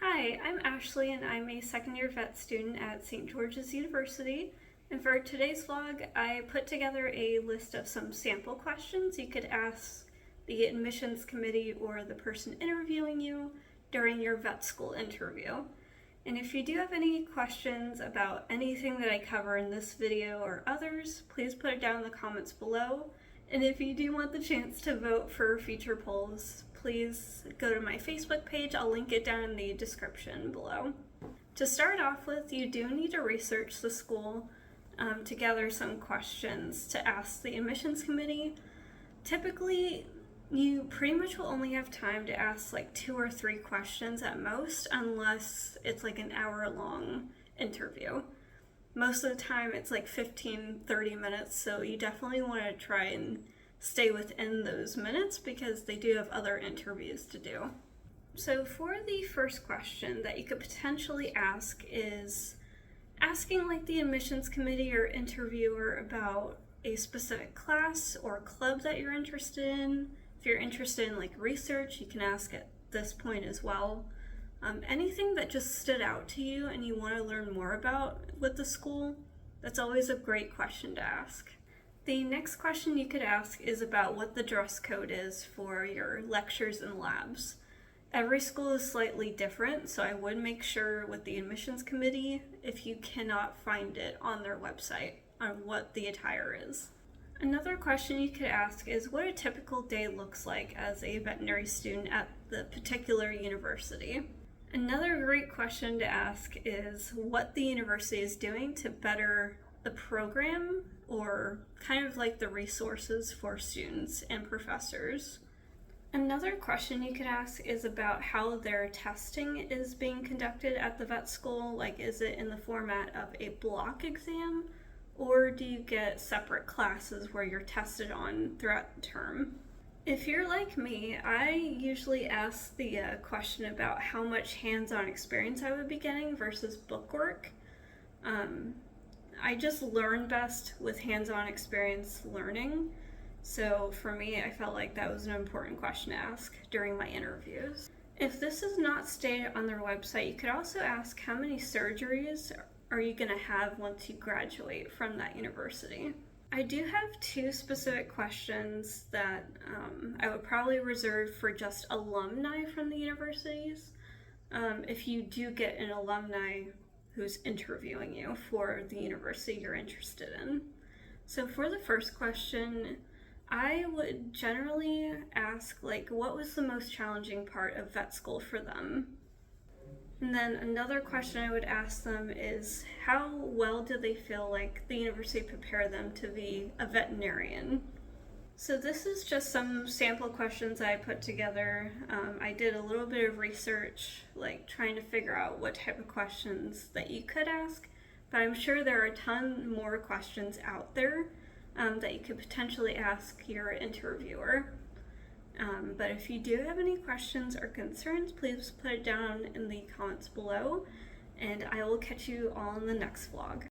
Hi, I'm Ashley and I'm a second year vet student at St. George's University. And for today's vlog, I put together a list of some sample questions you could ask the admissions committee or the person interviewing you during your vet school interview. And if you do have any questions about anything that I cover in this video or others, please put it down in the comments below. And if you do want the chance to vote for future polls, please go to my Facebook page. I'll link it down in the description below. To start off with, you do need to research the school to gather some questions to ask the admissions committee. Typically, you pretty much will only have time to ask like 2 or 3 questions at most, unless it's like an hour-long interview. Most of the time it's like 15-30 minutes, so you definitely want to try and stay within those minutes because they do have other interviews to do. So for the first question that you could potentially ask is asking like the admissions committee or interviewer about a specific class or club that you're interested in. If you're interested in like research, you can ask at this point as well. Anything that just stood out to you and you want to learn more about with the school, that's always a great question to ask. The next question you could ask is about what the dress code is for your lectures and labs. Every school is slightly different, so I would make sure with the admissions committee if you cannot find it on their website on what the attire is. Another question you could ask is what a typical day looks like as a veterinary student at the particular university. Another great question to ask is what the university is doing to better the program or kind of like the resources for students and professors. Another question you could ask is about how their testing is being conducted at the vet school. Like, is it in the format of a block exam, or do you get separate classes where you're tested on throughout the term? If you're like me, I usually ask the question about how much hands-on experience I would be getting versus bookwork. I just learn best with hands-on experience learning. So for me, I felt like that was an important question to ask during my interviews. If this is not stated on their website, you could also ask how many surgeries are you going to have once you graduate from that university. I do have 2 specific questions that I would probably reserve for just alumni from the universities. If you do get an alumni who's interviewing you for the university you're interested in. So for the first question, I would generally ask like what was the most challenging part of vet school for them? And then another question I would ask them is how well do they feel like the university prepared them to be a veterinarian? So this is just some sample questions I put together. I did a little bit of research, like trying to figure out what type of questions that you could ask, but I'm sure there are a ton more questions out there that you could potentially ask your interviewer. But if you do have any questions or concerns, please put it down in the comments below, and I will catch you all in the next vlog.